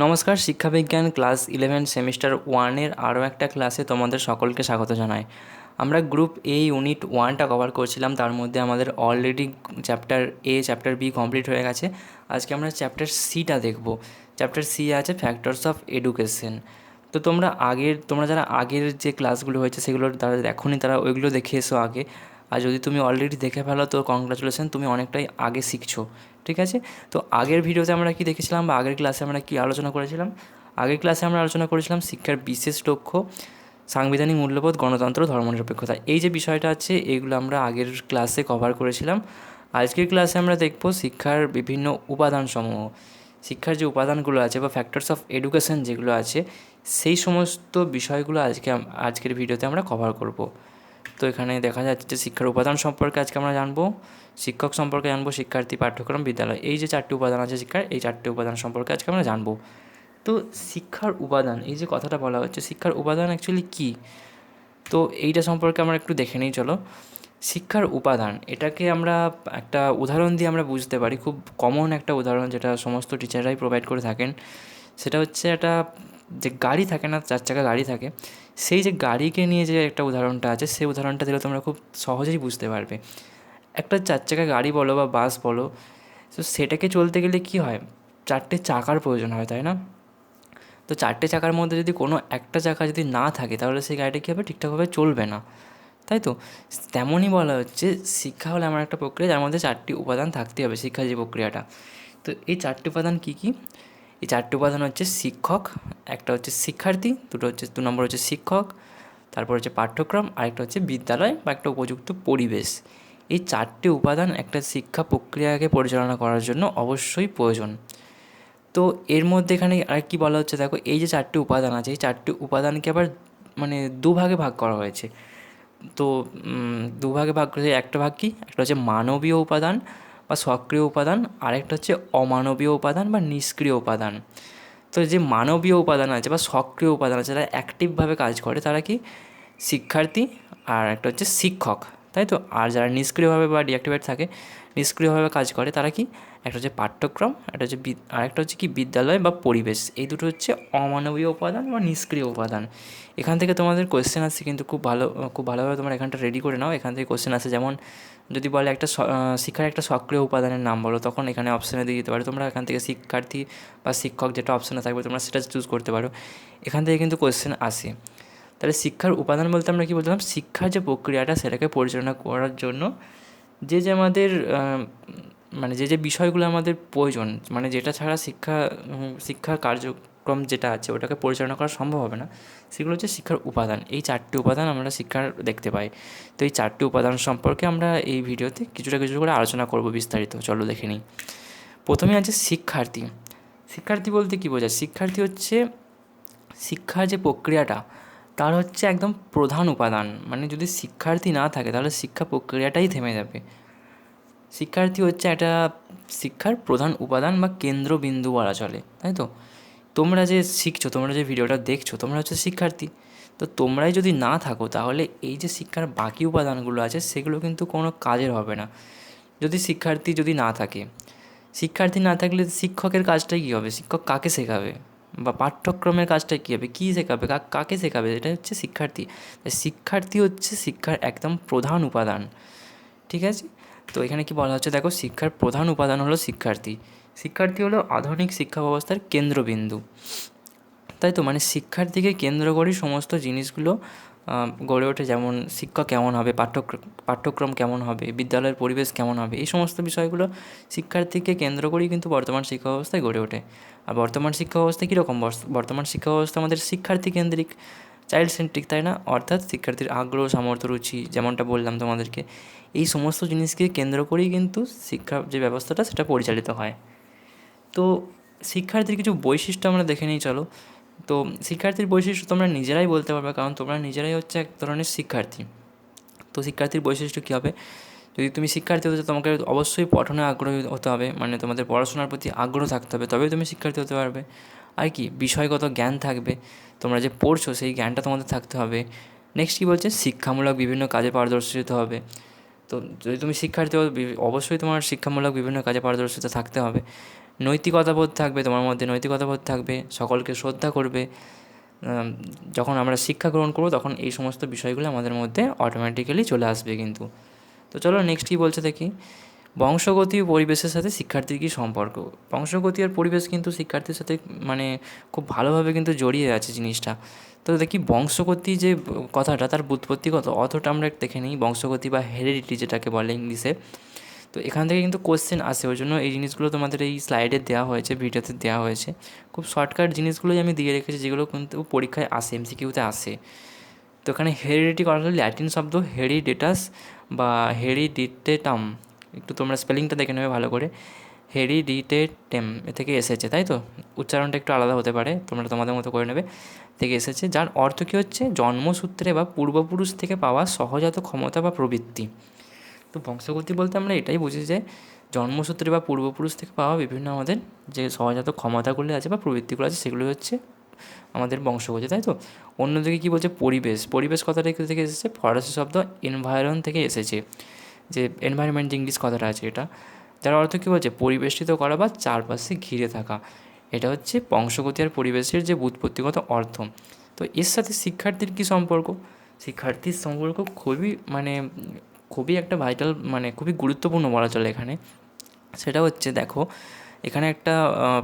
নমস্কার, শিক্ষাবিজ্ঞান class 11 semester 1-এর আরও একটা ক্লাসে তোমাদের সকলকে স্বাগত জানাই। আমরা গ্রুপ এ ইউনিট 1টা কভার করছিলাম, তার মধ্যে আমাদের অলরেডি চ্যাপ্টার এ চ্যাপ্টার বি কমপ্লিট হয়ে গেছে। আজকে আমরা চ্যাপ্টার সিটা দেখব। চ্যাপ্টার সি আছে ফ্যাক্টরস অফ এডুকেশন। তো তোমরা যারা আগের যে ক্লাসগুলো হয়েছে সেগুলো তারা দেখোনি, তারা ওইগুলো দেখে এসো আগে। আর যদি তুমি অলরেডি দেখে ফেলো তো কংগ্রাচুলেশন, তুমি অনেকটাই আগে শিখছো। ঠিক আছে, তো আগের ভিডিওতে আমরা কি দেখেছিলাম বা আগের ক্লাসে আমরা কি আলোচনা করেছিলাম? আগের ক্লাসে আমরা আলোচনা করেছিলাম শিক্ষার বিশেষ লক্ষ্য, সাংবিধানিক মূল্যবোধ, গণতন্ত্র, ধর্মনিরপেক্ষতা। এই যে বিষয়টা আছে এইগুলো আমরা আগের ক্লাসে কভার করেছিলাম। আজকের ক্লাসে আমরা দেখব শিক্ষার বিভিন্ন উপাদানসমূহ। শিক্ষার যে উপাদানগুলো আছে বা ফ্যাক্টরস অফ এডুকেশন যেগুলো আছে, সেই সমস্ত বিষয়গুলো আজকের ভিডিওতে আমরা কভার করব। তো এখানে দেখা যাচ্ছে যে শিক্ষার উপাদান সম্পর্কে আজকে আমরা জানবো, শিক্ষক সম্পর্কে জানবো, শিক্ষার্থী, পাঠ্যক্রম, বিদ্যালয়। এই যে 4টি উপাদান আছে শিক্ষার, এই 4টি উপাদান সম্পর্কে আজকে আমরা জানবো। তো শিক্ষার উপাদান, এই যে কথাটা বলা হচ্ছে, শিক্ষার উপাদান অ্যাকচুয়ালি কী? তো এইটা সম্পর্কে আমরা একটু দেখে নিই, চলো। শিক্ষার উপাদান, এটাকে আমরা একটা উদাহরণ দিয়ে আমরা বুঝতে পারি, খুব কমন একটা উদাহরণ যেটা সমস্ত টিচাররাই প্রোভাইড করে থাকেন। সেটা হচ্ছে একটা যে গাড়ি থাকে না, 4 চাকা গাড়ি থাকে, সেই যে গাড়িকে নিয়ে যে একটা উদাহরণটা আছে, সেই উদাহরণটা দিলে তোমরা খুব সহজেই বুঝতে পারবে। একটা 4 চাকা গাড়ি বলো বা বাস বলো, তো সেটাকে চলতে গেলে কী হয়, 4টে চাকার প্রয়োজন হয়, তাই না? তো 4টে চাকার মধ্যে যদি কোনো একটা চাকা যদি না থাকে তাহলে সেই গাড়িটা কী হবে, ঠিকঠাকভাবে চলবে না, তাই তো? তেমনই বলা হচ্ছে শিক্ষা হলো এমন একটা প্রক্রিয়া যার মধ্যে 4টি উপাদান থাকতেই হবে, শিক্ষার যে প্রক্রিয়াটা। তো এই 4টি উপাদান কী কী? এই 4টি উপাদান হচ্ছে শিক্ষক, একটা হচ্ছে শিক্ষার্থী, 2 নম্বর হচ্ছে শিক্ষক, তারপর হচ্ছে পাঠ্যক্রম, আরেকটা হচ্ছে বিদ্যালয় বা একটা উপযুক্ত পরিবেশ। এই 4টি উপাদান একটা শিক্ষা প্রক্রিয়াকে পরিচালনা করার জন্য অবশ্যই প্রয়োজন। তো এর মধ্যে এখানে আর কি বলা হচ্ছে, দেখো, এই যে 4টি উপাদান আছে, এই 4টি উপাদানকে আবার মানে দুভাগে ভাগ করা হয়েছে। তো দুভাগে ভাগ করেছে। একটা ভাগ কি, একটা হচ্ছে মানবীয় উপাদান বা সক্রিয় উপাদান, আরেকটা হচ্ছে অমানবীয় উপাদান বা নিষ্ক্রিয় উপাদান। তো যে মানবীয় উপাদান আছে বা সক্রিয় উপাদান আছে, যারা অ্যাক্টিভভাবে কাজ করে তারা কি, শিক্ষার্থী, আর একটা হচ্ছে শিক্ষক, তাই তো? আর যারা নিষ্ক্রিয়ভাবে বা ডিঅ্যাক্টিভেট থাকে, নিষ্ক্রিয়ভাবে কাজ করে, তারা কি, একটা হচ্ছে পাঠ্যক্রম, একটা হচ্ছে আরেকটা হচ্ছে কি বিদ্যালয় বা পরিবেশ। এই দুটো হচ্ছে অমানবীয় উপাদান বা নিষ্ক্রিয় উপাদান। এখান থেকে তোমাদের কোয়েশ্চেন আসছে, কিন্তু খুব ভালোভাবে তোমরা এখানটা রেডি করে নাও। এখান থেকে কোয়েশ্চেন আসে, যেমন যদি বলে একটা শিক্ষার একটা সক্রিয় উপাদানের নাম বলো, তখন এখানে অপশানে দিয়ে দিতে পারো তোমরা। এখান থেকে শিক্ষার্থী বা শিক্ষক যেটা অপশানে থাকবে তোমরা সেটা চুজ করতে পারো। এখান থেকে কিন্তু কোয়েশ্চেন আসে। তাহলে শিক্ষার উপাদান বলতে আমরা কী বলছিলাম, শিক্ষার যে প্রক্রিয়াটা সেটাকে পরিচালনা করার জন্য যে আমাদের মানে যে বিষয়গুলো আমাদের প্রয়োজন, মানে যেটা ছাড়া শিক্ষার কার্যক্রম যেটা আছে ওটাকে পরিচালনা করা সম্ভব হবে না, সেগুলো হচ্ছে শিক্ষার উপাদান। এই 4টি উপাদান আমরা শিক্ষার দেখতে পাই। তো এই 4টি উপাদান সম্পর্কে আমরা এই ভিডিওতে কিছুটা কিছু করে আলোচনা করব বিস্তারিত। চলো দেখে নিই। প্রথমে আছে শিক্ষার্থী। শিক্ষার্থী বলতে কী বোঝায়? শিক্ষার্থী হচ্ছে শিক্ষার যে প্রক্রিয়াটা তার হচ্ছে একদম প্রধান উপাদান। মানে যদি শিক্ষার্থী না থাকে তাহলে শিক্ষা প্রক্রিয়াটাই থেমে যাবে। শিক্ষার্থী হচ্ছে একটা শিক্ষার প্রধান উপাদান বা কেন্দ্রবিন্দু বলা চলে, তাই তো? তোমরা যে শিখছো, তোমরা যে ভিডিওটা দেখছো, তোমরা হচ্ছে শিক্ষার্থী। তো তোমরাই যদি না থাকো তাহলে এই যে শিক্ষার বাকি উপাদানগুলো আছে সেগুলো কিন্তু কোনো কাজের হবে না। যদি না থাকে, শিক্ষার্থী না থাকলে শিক্ষকের কাজটাই কী হবে? শিক্ষক কাকে শেখাবে? বা পাঠ্যক্রমের কাজটা কী হবে? কী শেখাবে? কাকে শেখাবে? এটা হচ্ছে শিক্ষার্থী। শিক্ষার্থী হচ্ছে শিক্ষার একদম প্রধান উপাদান। ঠিক আছে? তো এখানে কি বলা হচ্ছে, দেখো, শিক্ষার প্রধান উপাদান হলো শিক্ষার্থী। শিক্ষার্থী হলো আধুনিক শিক্ষা ব্যবস্থার কেন্দ্রবিন্দু, তাই তো? মানে শিক্ষার্থীকে কেন্দ্র করেই সমস্ত জিনিসগুলো গড়ে ওঠে। যেমন শিক্ষক কেমন হবে, পাঠ্যক্রম কেমন হবে, বিদ্যালয়ের পরিবেশ কেমন হবে, এই সমস্ত বিষয়গুলো শিক্ষার্থীকে কেন্দ্র করেই কিন্তু বর্তমান শিক্ষা ব্যবস্থায় গড়ে ওঠে। আর বর্তমান শিক্ষা ব্যবস্থা কীরকম? বর্তমান শিক্ষা ব্যবস্থা আমাদের শিক্ষার্থী কেন্দ্রিক, চাইল্ড সেন্ট্রিক, তাই না? অর্থাৎ শিক্ষার্থীর আগ্রহ, সামর্থ্য, রুচি, যেমনটা বললাম তোমাদেরকে, এই সমস্ত জিনিসকে কেন্দ্র করেই কিন্তু শিক্ষা যে ব্যবস্থাটা সেটা পরিচালিত হয়। তো শিক্ষার্থীর কিছু বৈশিষ্ট্য আমরা দেখে নিই, চলো। তো শিক্ষার্থীর বৈশিষ্ট্য তোমরা নিজেরাই বলতে পারবে, কারণ তোমরা নিজেরাই হচ্ছে এক ধরনের শিক্ষার্থী। তো শিক্ষার্থীর বৈশিষ্ট্য কী হবে? যদি তুমি শিক্ষার্থী হতে চাও তোমাকে অবশ্যই পঠনে আগ্রহী হতে হবে, মানে তোমাদের পড়াশোনার প্রতি আগ্রহ থাকতে হবে, তবেই তুমি শিক্ষার্থী হতে পারবে। আর কি, বিষয়গত জ্ঞান থাকবে, তোমরা যে পড়ছো সেই জ্ঞানটা তোমাদের থাকতে হবে। নেক্সট কী বলছে, শিক্ষামূলক বিভিন্ন কাজে পারদর্শিতা হবে। তো যদি তুমি শিক্ষার্থী হও অবশ্যই তোমার শিক্ষামূলক বিভিন্ন কাজে পারদর্শিতা থাকতে হবে। নৈতিকতাবোধ থাকবে, তোমার মধ্যে নৈতিকতাবোধ থাকবে, সকলকে শ্রদ্ধা করবে। যখন আমরা শিক্ষা গ্রহণ করবো তখন এই সমস্ত বিষয়গুলো আমাদের মধ্যে অটোমেটিক্যালি চলে আসবে কিন্তু। তো চলো নেক্সট কী বলছে দেখি। বংশগতি ও পরিবেশের সাথে শিক্ষার্থীর কী সম্পর্ক। বংশগতি আর পরিবেশ কিন্তু শিক্ষার্থীর সাথে মানে খুব ভালোভাবে কিন্তু জড়িয়ে আছে জিনিসটা। তো দেখি বংশগতি যে কথাটা, তার ব্যুৎপত্তিগত অর্থটা আমরা দেখে নিই। বংশগতি বা হেরিডিটি যেটাকে বলে ইংলিশে। তো এখান থেকে কিন্তু কোশ্চেন আসে, ওই জন্য এই জিনিসগুলো তোমাদের এই স্লাইডে দেওয়া হয়েছে, ভিডিওতে দেওয়া হয়েছে। খুব শর্টকাট জিনিসগুলোই আমি দিয়ে রেখেছি, যেগুলো কিন্তু পরীক্ষায় আসে, এমসিকিউতে আসে। তো এখানে হেরিডিটি করা হলো ল্যাটিন শব্দ হেরিডেটাস বা হেরিডিটেটাম, একটু তোমরা স্পেলিংটা দেখে নেবে ভালো করে। হেরিডিটেটেম এ থেকে এসেছে, তাই তো? উচ্চারণটা একটু আলাদা হতে পারে, তোমরা তোমাদের মতো করে নেবে। থেকে এসেছে, যার অর্থ কী হচ্ছে, জন্মসূত্রে বা পূর্বপুরুষ থেকে পাওয়া সহজাত ক্ষমতা বা প্রবৃত্তি। তো বংশগতি বলতে আমরা এটাই বুঝি যে জন্মসূত্রে বা পূর্বপুরুষ থেকে পাওয়া বিভিন্ন আমাদের যে সহজাত ক্ষমতাগুলি আছে বা প্রবৃত্তিগুলো আছে, সেগুলো হচ্ছে আমাদের বংশগতি, তাই তো? অন্যদিকে কী বলছে, পরিবেশ। পরিবেশ কথাটা থেকে এসেছে ফরাসি শব্দ এনভায়রন থেকে এসেছে, যে এনভায়রনমেন্ট যে ইংলিশ কথাটা আছে এটা, যার অর্থ কী বলছে, পরিবেষ্টিত করা বা চারপাশে ঘিরে থাকা। এটা হচ্ছে বংশগতি আর পরিবেশের যে ব্যুৎপত্তিগত অর্থ। তো এর সাথে শিক্ষার্থীর কী সম্পর্ক। শিক্ষার্থীর সম্পর্ক খুবই একটা ভাইটাল, মানে খুবই গুরুত্বপূর্ণ বলা চলে এখানে। সেটা হচ্ছে, দেখো এখানে একটা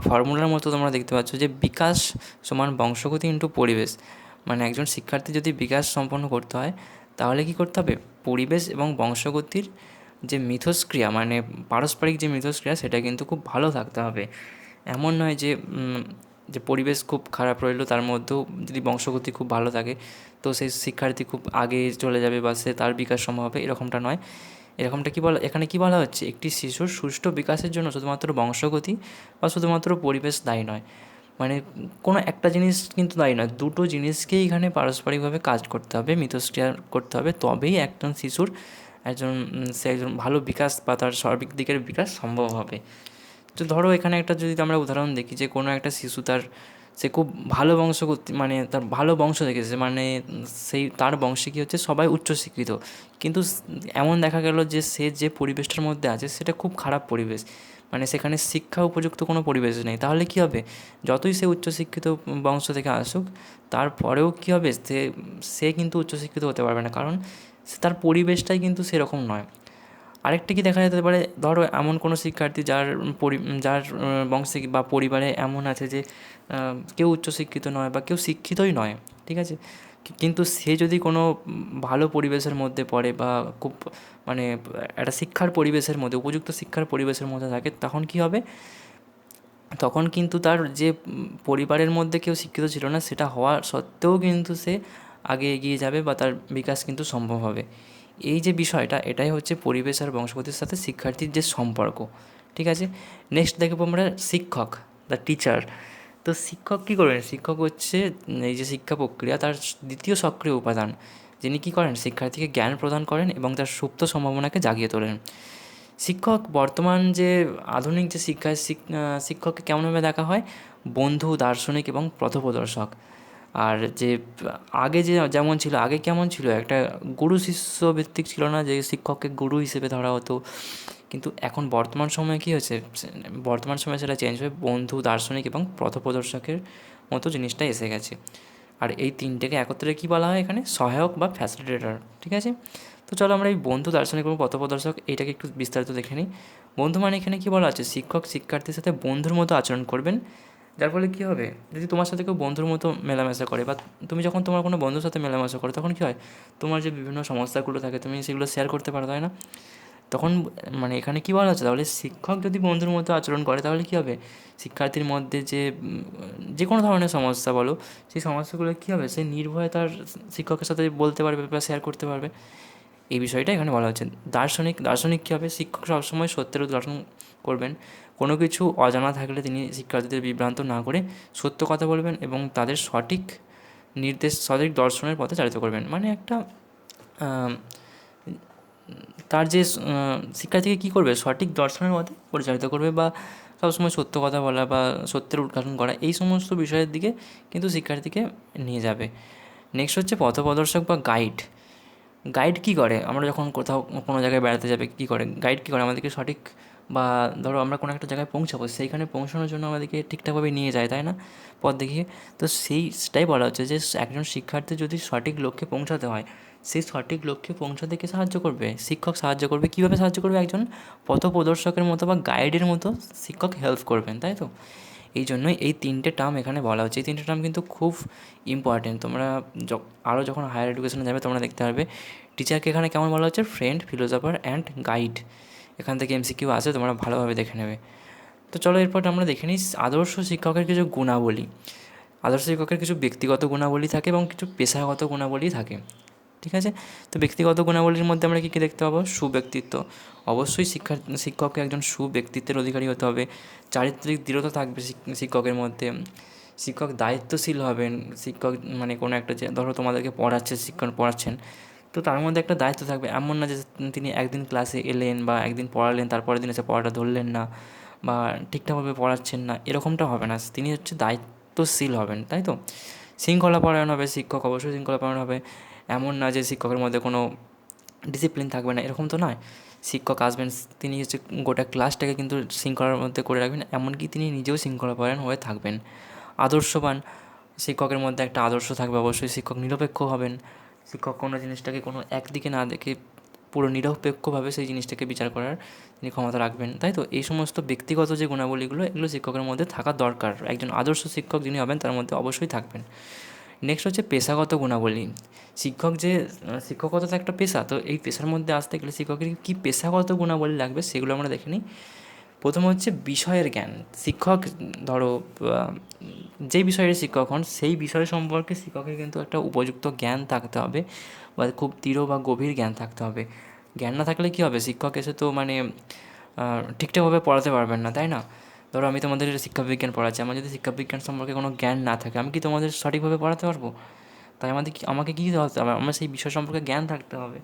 ফর্মুলার মতো তোমরা দেখতে পাচ্ছ যে বিকাশ সমান বংশগতি ইন্টু পরিবেশ। মানে একজন শিক্ষার্থী যদি বিকাশ সম্পন্ন করতে হয় তাহলে কী করতে হবে, পরিবেশ এবং বংশগতির যে মিথস্ক্রিয়া, মানে পারস্পরিক যে মিথস্ক্রিয়া, সেটা কিন্তু খুব ভালো থাকতে হবে। এমন নয় যে যে পরিবেশ খুব খারাপ রইলো, তার মধ্যেও যদি বংশগতি খুব ভালো থাকে তো সেই শিক্ষার্থী খুব আগে চলে যাবে বা সে তার বিকাশ সম্ভব হবে, এরকমটা নয়। এরকমটা কী বলা, এখানে কী বলা হচ্ছে, একটি শিশুর সুষ্ঠু বিকাশের জন্য শুধুমাত্র বংশগতি বা শুধুমাত্র পরিবেশ দায়ী নয়। মানে কোনো একটা জিনিস কিন্তু দায়ী নয়, দুটো জিনিসকেই এখানে পারস্পরিকভাবে কাজ করতে হবে, মিথস্ক্রিয়া করতে হবে, তবেই একজন শিশুর সে একজন ভালো বিকাশ বা তার সার্বিক দিকের বিকাশ সম্ভব হবে। তো ধরো এখানে একটা যদি আমরা উদাহরণ দেখি, যে কোনো একটা শিশু সে খুব ভালো বংশগতি, মানে তার ভালো বংশ দেখেছে, মানে সেই তার বংশে কী হচ্ছে, সবাই উচ্চশিক্ষিত, কিন্তু এমন দেখা গেল যে সে যে পরিবেশটার মধ্যে আছে সেটা খুব খারাপ পরিবেশ, মানে সেখানে শিক্ষা উপযুক্ত কোনো পরিবেশ নেই, তাহলে কী হবে, যতই সে উচ্চশিক্ষিত বংশ থেকে আসুক তারপরেও কী হবে, সে কিন্তু উচ্চশিক্ষিত হতে পারবে না, কারণ তার পরিবেশটাই কিন্তু সেরকম নয়। আরেকটা কি দেখা যেতে পারে, ধরো এমন কোনো শিক্ষার্থী যার বংশে বা পরিবারে এমন আছে যে কেউ উচ্চশিক্ষিত নয় বা কেউ শিক্ষিতই নয়, ঠিক আছে, কিন্তু সে যদি কোনো ভালো পরিবেশের মধ্যে পড়ে বা খুব মানে একটা শিক্ষার পরিবেশের মধ্যে, উপযুক্ত শিক্ষার পরিবেশের মধ্যে থাকে, তখন কী হবে, তখন কিন্তু তার যে পরিবারের মধ্যে কেউ শিক্ষিত ছিল না সেটা হওয়া সত্ত্বেও কিন্তু সে আগে এগিয়ে যাবে বা তার বিকাশ কিন্তু সম্ভব হবে। এই যে বিষয়টা, এটাই হচ্ছে পরিবেশ আর বংশগতির সাথে শিক্ষার্থীর যে সম্পর্ক, ঠিক আছে। নেক্সট দেখবো আমরা শিক্ষক, দ্য টিচার। তো শিক্ষক কী করবেন, শিক্ষক হচ্ছে এই যে শিক্ষা প্রক্রিয়া তার দ্বিতীয় সক্রিয় উপাদান, যিনি কী করেন, শিক্ষার্থীকে জ্ঞান প্রদান করেন এবং তার সুপ্ত সম্ভাবনাকে জাগিয়ে তোলেন। শিক্ষক বর্তমান যে আধুনিক যে শিক্ষায় শিক্ষককে কেমনভাবে দেখা হয়, বন্ধু, দার্শনিক এবং পথপ্রদর্শক। আর যে আগে যেমন ছিল, আগে কেমন ছিল, একটা গুরু শিষ্য ভিত্তিক ছিল না, যে শিক্ষককে গুরু হিসেবে ধরা হতো, কিন্তু এখন বর্তমান সময়ে কী হয়েছে, বর্তমান সময়ে সেটা চেঞ্জ হয়ে বন্ধু, দার্শনিক এবং পথপ্রদর্শকের মতো জিনিসটা এসে গেছে। আর এই তিনটেকে একত্রে কী বলা হয় এখানে, সহায়ক বা ফ্যাসিলিটেটর, ঠিক আছে। তো চলো আমরা এই বন্ধু, দার্শনিক এবং পথপ্রদর্শক এইটাকে একটু বিস্তারিত দেখে নিই। বন্ধু মানে এখানে কী বলা আছে, শিক্ষক শিক্ষার্থীর সাথে বন্ধুর মতো আচরণ করবেন, যার ফলে কী হবে, যদি তোমার সাথে কেউ বন্ধুর মতো মেলামেশা করে বা তুমি যখন তোমার কোনো বন্ধুর সাথে মেলামেশা করো, তখন কী হয়, তোমার যে বিভিন্ন সমস্যাগুলো থাকে তুমি সেগুলো শেয়ার করতে পারো, তাই না? তখন মানে এখানে কী বলা হচ্ছে, তাহলে শিক্ষক যদি বন্ধুর মতো আচরণ করে তাহলে কী হবে, শিক্ষার্থীর মধ্যে যে কোনো ধরনের সমস্যা বলো, সেই সমস্যাগুলো কী হবে, সে নির্ভয়ে তার শিক্ষকের সাথে বলতে পারবে বা শেয়ার করতে পারবে। এই বিষয়টা এখানে বলা হচ্ছে। দার্শনিক, দার্শনিক কী হবে, শিক্ষক সবসময় সত্যের উদ্ঘাটন করবেন, কোনো কিছু অজানা থাকলে তিনি শিক্ষার্থীদের বিভ্রান্ত না করে সত্য কথা বলবেন এবং তাদের সঠিক সঠিক দর্শনের পথে চালিত করবেন। মানে একটা তার যে শিক্ষার্থীকে কী করবে, সঠিক দর্শনের মধ্যে পরিচালিত করবে বা সবসময় সত্য কথা বলা বা সত্যের উদ্ঘাটন করা, এই সমস্ত বিষয়ের দিকে কিন্তু শিক্ষার্থীকে নিয়ে যাবে। নেক্সট হচ্ছে পথপ্রদর্শক বা গাইড। গাইড কী করে, আমরা যখন কোথাও কোনো জায়গায় বেড়াতে যাবে কী করে, গাইড কী করে, আমাদেরকে সঠিক বা ধরো আমরা কোনো একটা জায়গায় পৌঁছাবো, সেইখানে পৌঁছানোর জন্য আমাদেরকে ঠিকঠাকভাবে নিয়ে যায়, তাই না, পথ দেখিয়ে। তো সেইটাই বলা হচ্ছে যে একজন শিক্ষার্থী যদি সঠিক লক্ষ্যে পৌঁছাতে হয়, সেই সঠিক লক্ষ্যে পৌঁছাতে কে সাহায্য করবে? শিক্ষক সাহায্য করবে। কীভাবে সাহায্য করবে? একজন পথপ্রদর্শকের মতো বা গাইডের মতো শিক্ষক হেল্প করবেন, তাই তো? এই জন্যই এই তিনটে টার্ম এখানে বলা হচ্ছে। এই তিনটে টার্ম কিন্তু খুব ইম্পর্টেন্ট। তোমরা আরও যখন হায়ার এডুকেশনে যাবে তোমরা দেখতে পারবে টিচারকে এখানে কেমন বলা হচ্ছে, ফ্রেন্ড, ফিলোসফার অ্যান্ড গাইড। এখান থেকে এমসিকিউ আসে, তোমরা ভালোভাবে দেখে নেবে। তো চলো এরপর আমরা দেখে নিই আদর্শ শিক্ষকের কিছু গুণাবলী। আদর্শ শিক্ষকের কিছু ব্যক্তিগত গুণাবলী থাকে এবং কিছু পেশাগত গুণাবলী থাকে, ঠিক আছে? তো ব্যক্তিগত গুণাবলীর মধ্যে আমরা কী কী দেখতে পাবো? সুব্যক্তিত্ব। অবশ্যই শিক্ষককে একজন সুব্যক্তিত্বের অধিকারী হতে হবে। চারিত্রিক দৃঢ়তা থাকবে শিক্ষকের মধ্যে। শিক্ষক দায়িত্বশীল হবেন। শিক্ষক মানে কোনো একটা, যে ধরো তোমাদেরকে শিক্ষক পড়াচ্ছেন, তো তার মধ্যে একটা দায়িত্ব থাকবে। এমন না যে তিনি একদিন ক্লাসে এলেন বা একদিন পড়ালেন, তারপরের দিন এসে পড়াটা ধরলেন না বা ঠিকঠাকভাবে পড়াচ্ছেন না, এরকমটা হবে না। তিনি হচ্ছে দায়িত্বশীল হবেন, তাই তো? শৃঙ্খলাপরায়ণ হবে শিক্ষক, অবশ্যই শৃঙ্খলাপরায়ণ হবে। এমন না যে শিক্ষকের মধ্যে কোনো ডিসিপ্লিন থাকবে না, এরকম তো নয়। শিক্ষক আসবেন, তিনি হচ্ছে গোটা ক্লাসটাকে কিন্তু শৃঙ্খলার মধ্যে করে রাখবেন, এমনকি তিনি নিজেও শৃঙ্খলাপরায়ণ হয়ে থাকবেন। আদর্শবান, শিক্ষকের মধ্যে একটা আদর্শ থাকবে অবশ্যই। শিক্ষক নিরপেক্ষ হবেন। শিক্ষক কোনো জিনিসটাকে কোনো একদিকে না দেখে পুরো নিরপেক্ষভাবে সেই জিনিসটাকে বিচার করার তিনি ক্ষমতা রাখবেন, তাই তো? এই সমস্ত ব্যক্তিগত যে গুণাবলীগুলো, এগুলো শিক্ষকের মধ্যে থাকা দরকার। একজন আদর্শ শিক্ষক যিনি হবেন তার মধ্যে অবশ্যই থাকবেন। নেক্সট হচ্ছে পেশাগত গুণাবলী। শিক্ষকতা তো একটা পেশা, তো এই পেশার মধ্যে আসতে গেলে শিক্ষকের কী পেশাগত গুণাবলী লাগবে সেগুলো আমরা দেখে নিই। প্রথমে হচ্ছে বিষয়ের জ্ঞান। শিক্ষক ধরো যেই বিষয়ের শিক্ষক হন, সেই বিষয় সম্পর্কে শিক্ষকের কিন্তু একটা উপযুক্ত জ্ঞান থাকতে হবে বা খুব দৃঢ় বা গভীর জ্ঞান থাকতে হবে। জ্ঞান না থাকলে কী হবে? শিক্ষক এসে তো মানে ঠিকঠাকভাবে পড়াতে পারবেন না, তাই না? ধরো আমি তোমাদের শিক্ষাবিজ্ঞান পড়াচ্ছি, আমার যদি শিক্ষাবিজ্ঞান সম্পর্কে কোনো জ্ঞান না থাকে, আমি কি তোমাদের সঠিকভাবে পড়াতে পারবো? তাই আমাকে কী হতে হবে? আমার সেই বিষয় সম্পর্কে জ্ঞান থাকতে হবে।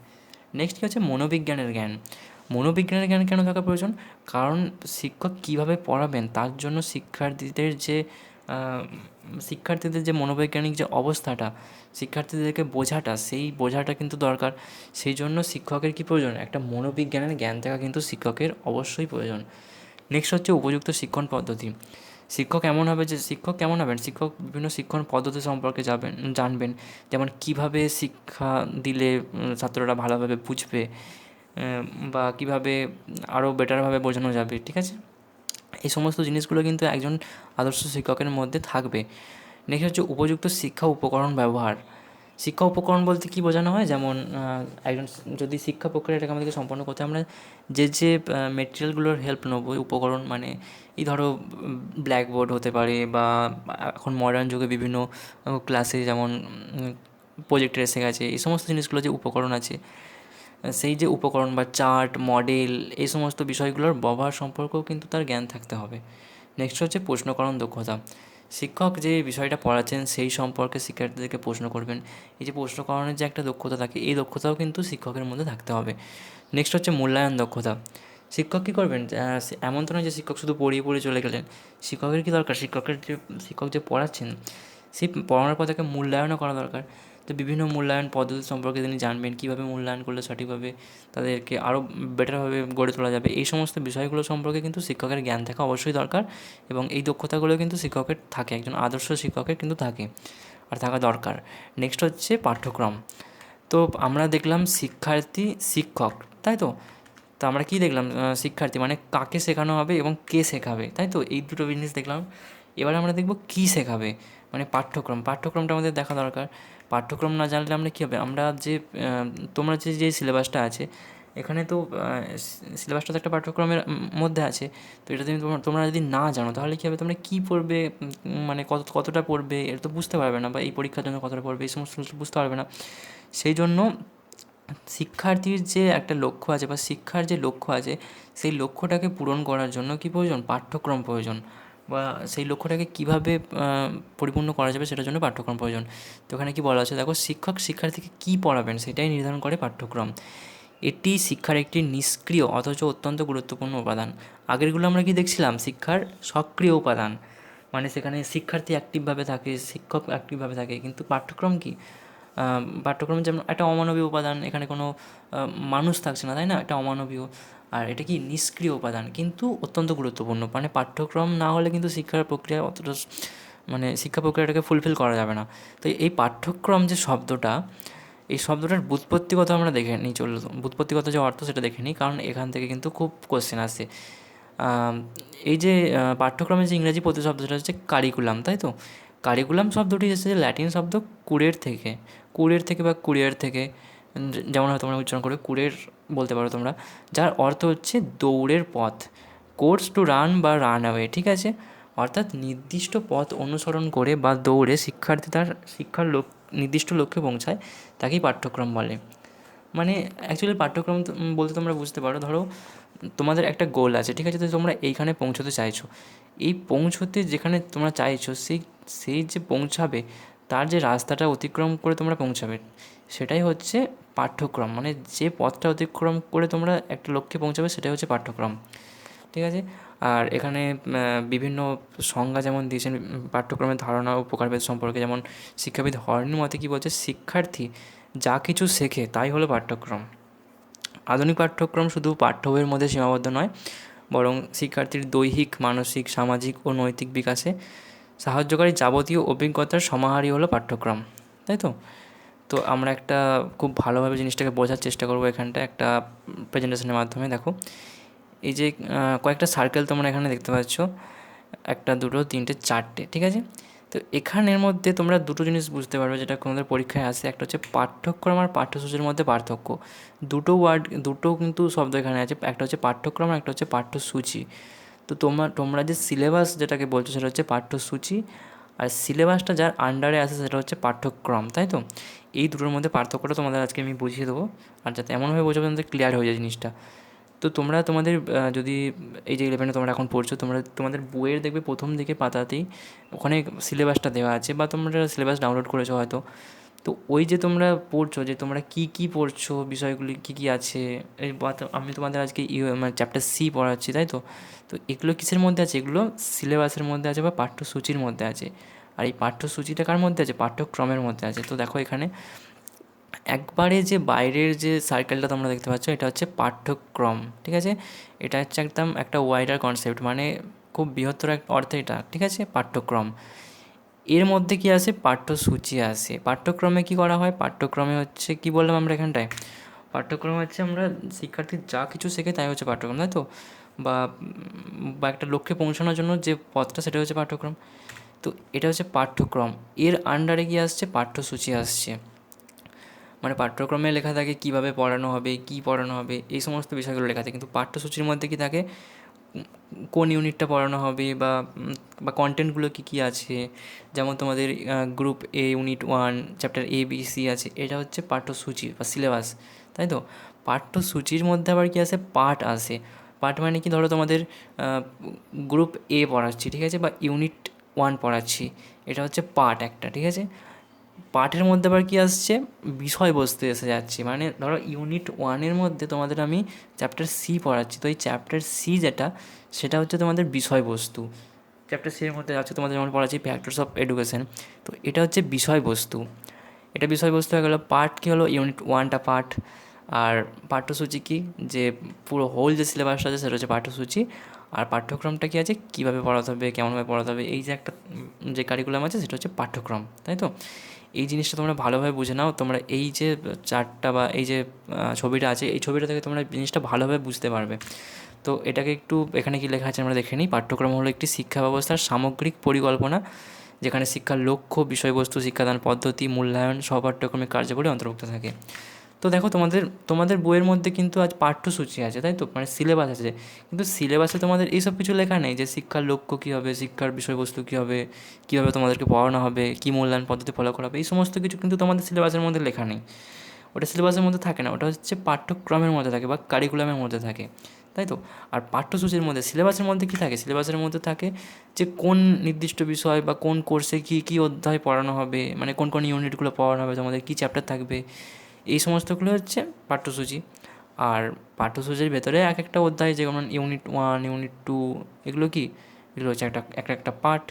নেক্সট কী হচ্ছে? মনোবিজ্ঞানের জ্ঞান। মনোবিজ্ঞানের জ্ঞান কেন থাকা প্রয়োজন? কারণ শিক্ষক কীভাবে পড়াবেন তার জন্য শিক্ষার্থীদের যে মনোবৈজ্ঞানিক যে অবস্থাটা, শিক্ষার্থীদেরকে বোঝাটা, সেই বোঝাটা কিন্তু দরকার। সেই জন্য শিক্ষকের কী প্রয়োজন? একটা মনোবিজ্ঞানের জ্ঞান থাকা কিন্তু শিক্ষকের অবশ্যই প্রয়োজন। নেক্সট হচ্ছে উপযুক্ত শিক্ষণ পদ্ধতি। শিক্ষক কেমন হবেন? শিক্ষক বিভিন্ন শিক্ষণ পদ্ধতি সম্পর্কে জানবেন। যেমন কীভাবে শিক্ষা দিলে ছাত্ররা ভালোভাবে বুঝবে, বা কীভাবে আরও বেটারভাবে বোঝানো যাবে, ঠিক আছে? এই সমস্ত জিনিসগুলো কিন্তু একজন আদর্শ শিক্ষকের মধ্যে থাকবে। নেক্সট হচ্ছে উপযুক্ত শিক্ষা উপকরণ ব্যবহার। শিক্ষা উপকরণ বলতে কী বোঝানো হয়? যেমন একজন যদি শিক্ষা প্রক্রিয়াটাকে আমাদেরকে সম্পন্ন করতে আমরা যে মেটেরিয়ালগুলোর হেল্প নেবো, উপকরণ মানে এই ধরো ব্ল্যাকবোর্ড হতে পারে, বা এখন মডার্ন যুগে বিভিন্ন ক্লাসে যেমন প্রজেক্টর এসে গেছে, এই সমস্ত জিনিসগুলো যে উপকরণ আছে, সেই যে উপকরণ বা চার্ট, মডেল, এই সমস্ত বিষয়গুলোর ব্যবহার সম্পর্কেও কিন্তু তার জ্ঞান থাকতে হবে। নেক্সট হচ্ছে প্রশ্নকরণ দক্ষতা। শিক্ষক যে বিষয়টা পড়াচ্ছেন সেই সম্পর্কে শিক্ষার্থীদেরকে প্রশ্ন করবেন। এই যে প্রশ্নকরণের যে একটা দক্ষতা থাকে, এই দক্ষতাও কিন্তু শিক্ষকের মধ্যে থাকতে হবে। নেক্সট হচ্ছে মূল্যায়ন দক্ষতা। শিক্ষক কী করবেন? এমন তো নয় যে শিক্ষক শুধু পড়িয়ে চলে গেলেন। শিক্ষকের কী দরকার? শিক্ষক যে পড়াচ্ছেন, সেই পড়ানোর পর তাকে মূল্যায়নও করা দরকার। তো বিভিন্ন মূল্যায়ন পদ্ধতি সম্পর্কে তিনি জানবেন, কীভাবে মূল্যায়ন করলে সঠিকভাবে তাদেরকে আরও বেটারভাবে গড়ে তোলা যাবে। এই সমস্ত বিষয়গুলো সম্পর্কে কিন্তু শিক্ষকের জ্ঞান থাকা অবশ্যই দরকার, এবং এই দক্ষতাগুলো কিন্তু শিক্ষকের থাকে, একজন আদর্শ শিক্ষকের কিন্তু থাকে আর থাকা দরকার। নেক্সট হচ্ছে পাঠ্যক্রম। তো আমরা দেখলাম শিক্ষার্থী, শিক্ষক, তাই তো? তো আমরা কী দেখলাম? শিক্ষার্থী মানে কাকে শেখানো হবে এবং কে শেখাবে, তাই তো? এই দুটো জিনিস দেখলাম। এবার আমরা দেখব কী শেখাবে, মানে পাঠ্যক্রমটা আমাদের দেখা দরকার। পাঠ্যক্রম না জানলে আমরা কী হবে? আমরা যে তোমরা যে সিলেবাসটা আছে, এখানে তো সিলেবাসটা তো একটা পাঠ্যক্রমের মধ্যে আছে। তো এটা যদি তোমরা যদি না জানো, তাহলে কী হবে? তোমরা কী পড়বে, মানে কতটা পড়বে, এটা তো বুঝতে পারবে না, বা এই পরীক্ষার জন্য কতটা পড়বে, এই সমস্ত কিছু বুঝতে পারবে না। সেই জন্য শিক্ষার্থীর যে একটা লক্ষ্য আছে বা শিক্ষার যে লক্ষ্য আছে, সেই লক্ষ্যটাকে পূরণ করার জন্য কী প্রয়োজন? পাঠ্যক্রম প্রয়োজন। বা সেই লক্ষ্যটাকে কীভাবে পরিপূর্ণ করা যাবে সেটার জন্য পাঠ্যক্রম প্রয়োজন। তো এখানে কী বলা আছে দেখো, শিক্ষক শিক্ষার্থীকে কী পড়াবেন সেটাই নির্ধারণ করে পাঠ্যক্রম। এটি শিক্ষার একটি নিষ্ক্রিয় অথচ অত্যন্ত গুরুত্বপূর্ণ উপাদান। আগেরগুলো আমরা কি দেখছিলাম? শিক্ষার সক্রিয় উপাদান, মানে সেখানে শিক্ষার্থী অ্যাক্টিভভাবে থাকে, শিক্ষক অ্যাক্টিভভাবে থাকে। কিন্তু পাঠ্যক্রম কী? পাঠ্যক্রম যেমন একটা অমানবীয় উপাদান, এখানে কোনো মানুষ থাকছে না, তাই না? এটা অমানবীয়। আর এটা কি নিষ্ক্রিয় উপাদান, কিন্তু অত্যন্ত গুরুত্বপূর্ণ। মানে পাঠ্যক্রম না হলে কিন্তু শিক্ষার প্রক্রিয়া অতটা মানে শিক্ষা প্রক্রিয়াটাকে ফুলফিল করা যাবে না। তো এই পাঠ্যক্রম যে শব্দটা, এই শব্দটার ব্যুৎপত্তিগত আমরা দেখে নিই, চলো ব্যুৎপত্তিগত যে অর্থ সেটা দেখে নিই, কারণ এখান থেকে কিন্তু খুব কোশ্চেন আসে। এই যে পাঠ্যক্রমের যে ইংরাজি প্রতিশব্দ সেটা হচ্ছে কারিকুলাম, তাই তো? কারিকুলাম শব্দটি এসেছে ল্যাটিন শব্দ কুরের থেকে, বা কুরিয়ার থেকে, যেমন হয়তো তোমরা উচ্চারণ করে কুরের বলতে পারো তোমরা, যার অর্থ হচ্ছে দৌড়ের পথ, কোর্স টু রান বা রান অ্যাওয়ে, ঠিক আছে? অর্থাৎ নির্দিষ্ট পথ অনুসরণ করে বা দৌড়ে শিক্ষার্থী তার শিক্ষার নির্দিষ্ট লক্ষ্যে পৌঁছায়, তাকেই পাঠ্যক্রম বলে। মানে অ্যাকচুয়ালি পাঠ্যক্রম বলতে তোমরা বুঝতে পারো, ধরো তোমাদের একটা গোল আছে, ঠিক আছে? তো তোমরা এইখানে পৌঁছতে চাইছো, এই পৌঁছতে যেখানে তোমরা চাইছো সেই সেই যে পৌঁছাবে, তার যে রাস্তাটা অতিক্রম করে তোমরা পৌঁছাবে, সেটাই হচ্ছে পাঠ্যক্রম। মানে যে পথটা অতিক্রম করে তোমরা একটা লক্ষ্যে পৌঁছাবে, সেটাই হচ্ছে পাঠ্যক্রম, ঠিক আছে? আর এখানে বিভিন্ন সংজ্ঞা যেমন দিয়েছেন পাঠ্যক্রমের ধারণা ও প্রকারভেদ সম্পর্কে, যেমন শিক্ষাবিদ হর্নির মতে কী বলছে, শিক্ষার্থী যা কিছু শেখে তাই হলো পাঠ্যক্রম। আধুনিক পাঠ্যক্রম শুধু পাঠ্য বইয়ের মধ্যে সীমাবদ্ধ নয়, বরং শিক্ষার্থীর দৈহিক, মানসিক, সামাজিক ও নৈতিক বিকাশে সাহায্যকারী যাবতীয় অভিজ্ঞতার সমাহারই হলো পাঠ্যক্রম, তাই তো? তো আমরা একটা খুব ভালোভাবে জিনিসটাকে বোঝার চেষ্টা করবো এখানটা একটা প্রেজেন্টেশনের মাধ্যমে। দেখো, এই যে কয়েকটা সার্কেল তোমরা এখানে দেখতে পাচ্ছ, একটা, দুটো, তিনটে, চারটে, ঠিক আছে? তো এখানের মধ্যে তোমরা দুটো জিনিস বুঝতে পারবে যেটা তোমাদের পরীক্ষায় আসে, একটা হচ্ছে পাঠ্যক্রম আর পাঠ্যসূচির মধ্যে পার্থক্য। দুটো কিন্তু শব্দ এখানে আছে, একটা হচ্ছে পাঠ্যক্রম আর একটা হচ্ছে পাঠ্যসূচি। তো তোমরা যে সিলেবাস যেটাকে বলছো সেটা হচ্ছে পাঠ্যসূচি, আর সিলেবাসটা যার আন্ডারে আসে সেটা হচ্ছে পাঠ্যক্রম, তাই তো? এই দুটোর মধ্যে পার্থক্যটা তোমাদের আজকে আমি বুঝিয়ে দেবো, আর যাতে এমনভাবে বোঝাবো যাতে ক্লিয়ার হয়ে যায় জিনিসটা। তো তোমরা তোমাদের যদি এই যে 11-এ তোমরা এখন পড়ছো, তোমাদের বইয়ের দেখবে প্রথম দিকে পাতাতেই ওখানে সিলেবাসটা দেওয়া আছে, বা তোমরা সিলেবাস ডাউনলোড করেছো হয়তো। তো ওই যে তোমরা পড়ছো, যে তোমরা কী কী পড়ছো, বিষয়গুলি কী কী আছে, এই আমি তোমাদের আজকে মানে চ্যাপ্টার সি পড়াচ্ছি, তাই তো? তো এগুলো কিসের মধ্যে আছে? এগুলো সিলেবাসের মধ্যে আছে বা পাঠ্যসূচির মধ্যে আছে। আর এই পাঠ্যসূচিটা কার মধ্যে আছে? পাঠ্যক্রমের মধ্যে আছে। তো দেখো এখানে একবারে যে বাইরের যে সার্কেলটা তোমরা দেখতে পাচ্ছ, এটা হচ্ছে পাঠ্যক্রম, ঠিক আছে? এটা হচ্ছে একদম একটা ওয়াইডার কনসেপ্ট, মানে খুব বৃহত্তর এক অর্থে এটা, ঠিক আছে? পাঠ্যক্রম। এর মধ্যে কি আসে? পাঠ্যসূচি আসে। পাঠ্যক্রমে কি করা হয়? পাঠ্যক্রমে হচ্ছে কি বললাম আমরা এখানটায়, পাঠ্যক্রম হচ্ছে আমরা শিক্ষার্থী যা কিছু শেখে তাই হচ্ছে পাঠ্যক্রম, তাই তো? বা একটা লক্ষ্যে পৌঁছানোর জন্য যে পথটা, সেটা হচ্ছে পাঠ্যক্রম। তো এটা হচ্ছে পাঠ্যক্রম, এর আন্ডারে কি আসছে? পাঠ্যসূচি আসছে। মানে পাঠ্যক্রমে লেখা থাকে কীভাবে পড়ানো হবে, কী পড়ানো হবে, এই সমস্ত বিষয়গুলো লেখা থাকে, কিন্তু পাঠ্যসূচির মধ্যে কী থাকে? কোন ইউনিটটা পড়ানো হবে, বা কন্টেন্টগুলো কী কী আছে। যেমন তোমাদের group A unit 1 chapter A B C আছে, এটা হচ্ছে পাঠ্যসূচি বা সিলেবাস, তাই তো? পাঠ্যসূচির মধ্যে আবার কী আসে? পাঠ আসে। পাঠ মানে কি? ধরো তোমাদের গ্রুপ এ পড়াচ্ছি, ঠিক আছে, বা ইউনিট 1 পড়াচ্ছি, এটা হচ্ছে পাঠ একটা, ঠিক আছে? পাঠের মধ্যে আবার কী আসছে? বিষয়বস্তু এসে যাচ্ছে। মানে ধরো ইউনিট 1-এর মধ্যে তোমাদের আমি চ্যাপ্টার সি পড়াচ্ছি, তো এই চ্যাপ্টার সি যেটা, সেটা হচ্ছে তোমাদের বিষয়বস্তু। চ্যাপ্টার সি এর মধ্যে আছে তোমাদের যেমন পড়াচ্ছি ফ্যাক্টরস অফ এডুকেশন, তো এটা হচ্ছে বিষয়বস্তু। এটা বিষয়বস্তু হয়ে গেলো। পাঠ কী হলো? ইউনিট 1টা পাঠ। আর পাঠ্যসূচি কী? যে পুরো হোল যে সিলেবাসটা আছে সেটা হচ্ছে পাঠ্যসূচি। আর পাঠ্যক্রমটা কী আছে? কীভাবে পড়াতে হবে, কেমনভাবে পড়াতে হবে, এই যে একটা যে কারিকুলাম আছে, সেটা হচ্ছে পাঠ্যক্রম, তাই তো? এই জিনিসটা তোমরা ভালোভাবে বুঝে নাও। তোমরা এই যে চার্টটা বা এই যে ছবিটা আছে, এই ছবিটা থেকে তোমরা জিনিসটা ভালোভাবে বুঝতে পারবে। তো এটাকে একটু, এখানে কী লেখা আছে আমরা দেখে নিই। পাঠ্যক্রম হলো একটি শিক্ষা ব্যবস্থার সামগ্রিক পরিকল্পনা, যেখানে শিক্ষার লক্ষ্য, বিষয়বস্তু, শিক্ষাদান পদ্ধতি, মূল্যায়ন, সহপাঠ্যক্রমিক কার্যাবলী অন্তর্ভুক্ত থাকে। তো দেখো, তোমাদের বইয়ের মধ্যে কিন্তু আজ পাঠ্যসূচি আছে, তাই তো? মানে সিলেবাস আছে, কিন্তু সিলেবাসে তোমাদের এইসব কিছু লেখা নেই যে শিক্ষার লক্ষ্য কী হবে, শিক্ষার বিষয়বস্তু কী হবে, কীভাবে তোমাদেরকে পড়ানো হবে, কী মূল্যায়ন পদ্ধতি ফলো করা হবে, এই সমস্ত কিছু কিন্তু তোমাদের সিলেবাসের মধ্যে লেখা নেই। ওটা সিলেবাসের মধ্যে থাকে না, ওটা হচ্ছে পাঠ্যক্রমের মধ্যে থাকে বা কারিকুলামের মধ্যে থাকে, তাই তো? আর পাঠ্যসূচির মধ্যে, সিলেবাসের মধ্যে কী থাকে? সিলেবাসের মধ্যে থাকে যে কোন নির্দিষ্ট বিষয় বা কোন কোর্সে কী কী অধ্যায় পড়ানো হবে, মানে কোন কোন ইউনিটগুলো পড়ানো হবে, তোমাদের কী চ্যাপ্টার থাকবে, এই সমস্তগুলো হচ্ছে পাঠ্যসূচি। আর পাঠ্যসূচির ভেতরে এক একটা অধ্যায়, যেমন ইউনিট 1, ইউনিট 2, এগুলো কি? এগুলো হচ্ছে একটা একটা পাঠ।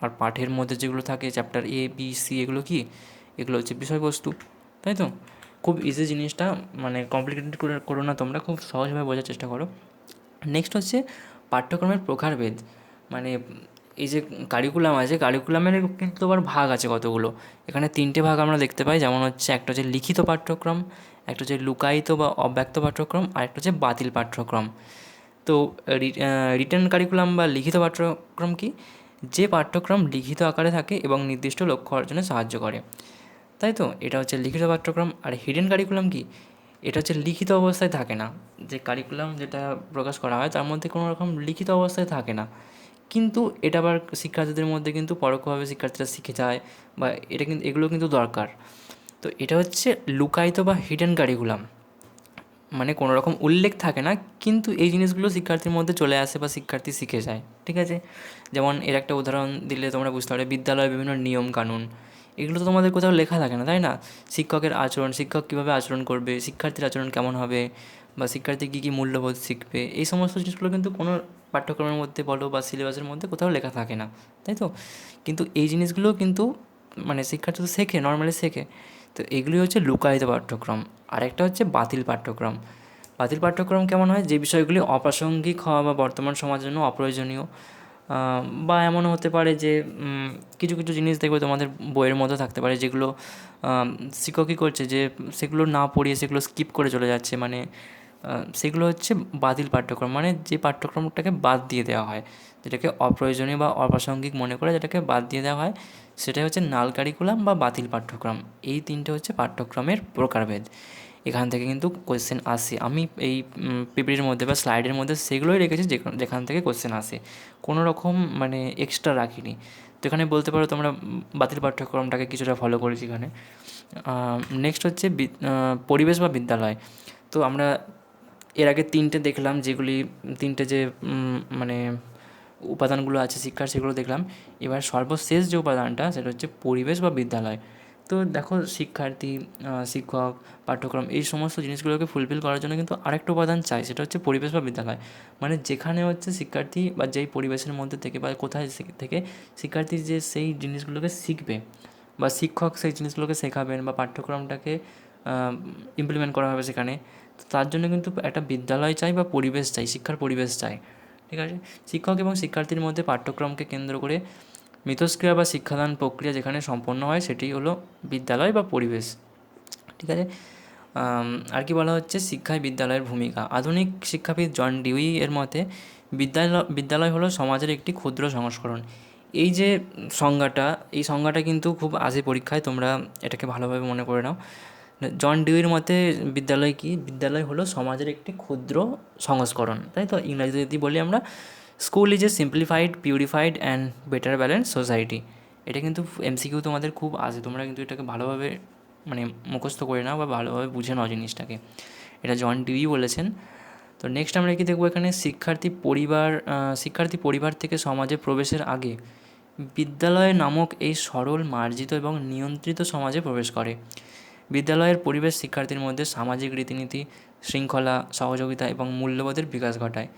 আর পাঠের মধ্যে যেগুলো থাকে চ্যাপ্টার এ বি সি, এগুলো কি? এগুলো হচ্ছে বিষয়বস্তু, তাই তো? খুব ইজি জিনিসটা, মানে কমপ্লিকেটেড করো না তোমরা, খুব সহজভাবে বোঝার চেষ্টা করো। নেক্সট হচ্ছে পাঠ্যক্রমের প্রকারভেদ। মানে এই যে কারিকুলাম আছে, কারিকুলামের কিন্তু আবার ভাগ আছে কতগুলো। এখানে 3টে ভাগ আমরা দেখতে পাই, যেমন হচ্ছে একটা হচ্ছে লিখিত পাঠ্যক্রম, একটা হচ্ছে লুকায়িত বা অব্যক্ত পাঠ্যক্রম, আর একটা হচ্ছে বাতিল পাঠ্যক্রম। তো রিটেন কারিকুলাম বা লিখিত পাঠ্যক্রম কি? যে পাঠ্যক্রম লিখিত আকারে থাকে এবং নির্দিষ্ট লক্ষ্য অর্জনে সাহায্য করে, তাই তো? এটা হচ্ছে লিখিত পাঠ্যক্রম। আর হিডেন কারিকুলাম কি? এটা হচ্ছে লিখিত অবস্থায় থাকে না। যে কারিকুলাম যেটা প্রকাশ করা হয় তার মধ্যে কোনো রকম লিখিত অবস্থায় থাকে না, কিন্তু এটা আবার শিক্ষার্থীদের মধ্যে কিন্তু পরোক্ষভাবে শিক্ষার্থীরা শিখে যায়, বা এটা কিন্তু এগুলো কিন্তু দরকার। তো এটা হচ্ছে লুকায়িত বা হিডেন কারিকুলাম, মানে কোনো রকম উল্লেখ থাকে না, কিন্তু এই জিনিসগুলো শিক্ষার্থীর মধ্যে চলে আসে বা শিক্ষার্থী শিখে যায়, ঠিক আছে? যেমন এর একটা উদাহরণ দিলে তোমরা বুঝতে পারবে, বিদ্যালয়ের বিভিন্ন নিয়ম কানুন, এগুলো তো তোমাদের কোথাও লেখা থাকে না, তাই না? শিক্ষকের আচরণ, শিক্ষক কীভাবে আচরণ করবে, শিক্ষার্থীর আচরণ কেমন হবে, বা শিক্ষার্থী কী কী মূল্যবোধ শিখবে, এই সমস্ত জিনিসগুলো কিন্তু কোনো পাঠ্যক্রমের মধ্যে বলো বা সিলেবাসের মধ্যে কোথাও লেখা থাকে না, তাই তো? কিন্তু এই জিনিসগুলো কিন্তু মানে শিক্ষার্থী তো শেখে, নর্মালি শেখে। তো এগুলি হচ্ছে লুকায়িত পাঠ্যক্রম। আরেকটা হচ্ছে বাতিল পাঠ্যক্রম। বাতিল পাঠ্যক্রম কেমন হয়? যে বিষয়গুলি অপ্রাসঙ্গিক হওয়া বা বর্তমান সমাজের জন্য অপ্রয়োজনীয়, বা এমনও হতে পারে যে কিছু কিছু জিনিস দেখবে তোমাদের বইয়ের মধ্যে থাকতে পারে, যেগুলো শিক্ষক কী করছে, যে সেগুলো না পড়িয়ে সেগুলো স্কিপ করে চলে যাচ্ছে, মানে সেগুলো হচ্ছে বাতিল পাঠ্যক্রম। মানে যে পাঠ্যক্রমটাকে বাদ দিয়ে দেওয়া হয়, যেটাকে অপ্রয়োজনীয় বা অপ্রাসঙ্গিক মনে করে যেটাকে বাদ দিয়ে দেওয়া হয়, সেটাই হচ্ছে নাল কারিকুলাম বা বাতিল পাঠ্যক্রম। এই 3টে হচ্ছে পাঠ্যক্রমের প্রকারভেদ। এখান থেকে কিন্তু কোয়েশ্চেন আসে। আমি এই পিপিটির মধ্যে বা স্লাইডের মধ্যে সেগুলোই রেখেছি যেখান থেকে কোয়েশ্চেন আসে, কোনো রকম মানে এক্সট্রা রাখিনি। তো এখানে বলতে পারো তোমরা বাতিল পাঠ্যক্রমটাকে কিছুটা ফলো করেছি এখানে। নেক্সট হচ্ছে পরিবেশ বা বিদ্যালয়। তো আমরা এর আগে 3টে দেখলাম, যেগুলি 3টে যে মানে উপাদানগুলো আছে শিক্ষার, সেগুলো দেখলাম। এবার সর্বশেষ যে উপাদানটা, সেটা হচ্ছে পরিবেশ বা বিদ্যালয়। তো দেখো, শিক্ষার্থী, শিক্ষক, পাঠ্যক্রম, এই সমস্ত জিনিসগুলোকে ফুলফিল করার জন্য কিন্তু আরেকটা উপাদান চাই, সেটা হচ্ছে পরিবেশ বা বিদ্যালয়। মানে যেখানে হচ্ছে শিক্ষার্থী বা যেই পরিবেশের মধ্যে থেকে বা কোথায় থেকে শিক্ষার্থী যে সেই জিনিসগুলোকে শিখবে, বা শিক্ষক সেই জিনিসগুলোকে শেখাবেন, বা পাঠ্যক্রমটাকে ইমপ্লিমেন্ট করা হবে সেখানে। তো তার জন্য কিন্তু একটা বিদ্যালয় চাই বা পরিবেশ চাই, শিক্ষার পরিবেশ চাই, ঠিক আছে? শিক্ষক এবং শিক্ষার্থীর মধ্যে পাঠ্যক্রমকে কেন্দ্র করে মিথস্ক্রিয়া বা শিক্ষাদান প্রক্রিয়া যেখানে সম্পন্ন হয়, সেটি হলো বিদ্যালয় বা পরিবেশ, ঠিক আছে? আর কি বলা হচ্ছে, শিক্ষায় বিদ্যালয়ের ভূমিকা। আধুনিক শিক্ষাবিদ জন ডিউই এর মতে বিদ্যালয় হলো সমাজের একটি ক্ষুদ্র সংস্করণ। এই যে সংজ্ঞাটা, এই সংজ্ঞাটা কিন্তু খুব আসে পরীক্ষায়, তোমরা এটাকে ভালোভাবে মনে করে নাও। জন ডিউইর মতে বিদ্যালয় কি? বিদ্যালয় হলো সমাজের একটি ক্ষুদ্র সংস্করণ, তাই তো? ইংরাজিতে যদি বলি আমরা, school is a simplified, purified and better balance society. এটা কিন্তু এমসিকিউ তোমাদের খুব আসে, তোমরা কিন্তু এটাকে ভালোভাবে মানে মুখস্থ করে নাও বা ভালোভাবে বুঝে নাও জিনিসটাকে। এটা জন ডিউই বলেছেন। তো নেক্সট আমরা কি দেখবো এখানে, শিক্ষার্থী পরিবার থেকে সমাজে প্রবেশের আগে বিদ্যালয় নামক এই সরল, মার্জিত এবং নিয়ন্ত্রিত সমাজে প্রবেশ করে। বিদ্যালয়ের পরিবেশ শিক্ষার্থীর মধ্যে সামাজিক রীতিনীতি, শৃঙ্খলা, সহযোগিতা এবং মূল্যবোধের বিকাশ ঘটায়,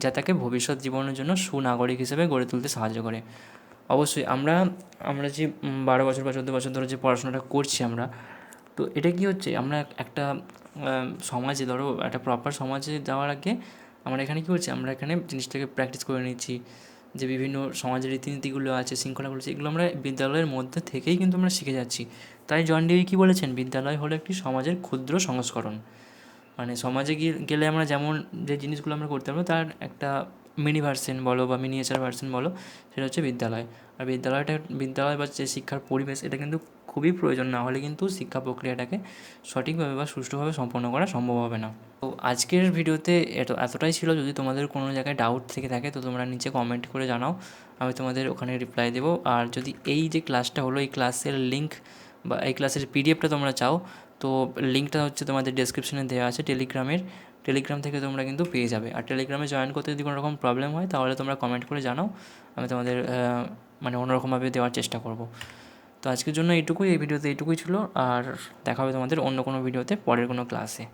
যা তাকে ভবিষ্যৎ জীবনের জন্য সুনাগরিক হিসেবে গড়ে তুলতে সাহায্য করে। অবশ্যই আমরা আমরা যে 12 বছর বা 14 বছর ধরে যে পড়াশোনাটা করছি আমরা, তো এটা কী হচ্ছে, আমরা একটা সমাজে, ধরো একটা প্রপার সমাজে যাওয়ার আগে আমরা এখানে কী করছি, আমরা এখানে জিনিসটাকে প্র্যাকটিস করে নিচ্ছি, যে বিভিন্ন সমাজের রীতিনীতিগুলো আছে, শৃঙ্খলাগুলো আছে, এগুলো আমরা বিদ্যালয়ের মধ্যে থেকেই কিন্তু আমরা শিখে যাচ্ছি। তাই জন ডিউই কী বলেছেন, বিদ্যালয় হলো একটি সমাজের ক্ষুদ্র সংস্করণ। মানে সমাজে গেলে আমরা যেমন যে জিনিসগুলো আমরা করতে পারবো, তার একটা মিনি ভার্সন বলো বা মিনিয়েচার ভার্সন বলো, সেটা হচ্ছে বিদ্যালয়। আর বিদ্যালয় বা যে শিক্ষার পরিবেশ, এটা কিন্তু খুবই প্রয়োজন, না হলে কিন্তু শিক্ষা প্রক্রিয়াটাকে সঠিকভাবে বা সুষ্ঠুভাবে সম্পন্ন করা সম্ভব হবে না। তো আজকের ভিডিওতে এতটাই ছিল। যদি তোমাদের কোনো জায়গায় ডাউট থেকে থাকে তো তোমরা নিচে কমেন্ট করে জানাও, আমি তোমাদের ওখানে রিপ্লাই দেবো। আর যদি এই যে ক্লাসটা হলো, এই ক্লাসের লিঙ্ক বা এই ক্লাসের পিডিএফটা তোমরা চাও, তো লিঙ্কটা হচ্ছে তোমাদের ডেসক্রিপশনে দেওয়া আছে টেলিগ্রাম থেকে তোমরা কিন্তু পেয়ে যাবে। আর টেলিগ্রামে জয়েন করতে যদি কোনো রকম প্রবলেম হয় তাহলে তোমরা কমেন্ট করে জানাও, আমি তোমাদের মানে অন্যরকমভাবে দেওয়ার চেষ্টা করব। তো আজকের জন্য এই ভিডিওতে এইটুকুই ছিল। আর দেখা হবে তোমাদের অন্য কোনো ভিডিওতে, পরের কোনো ক্লাসে।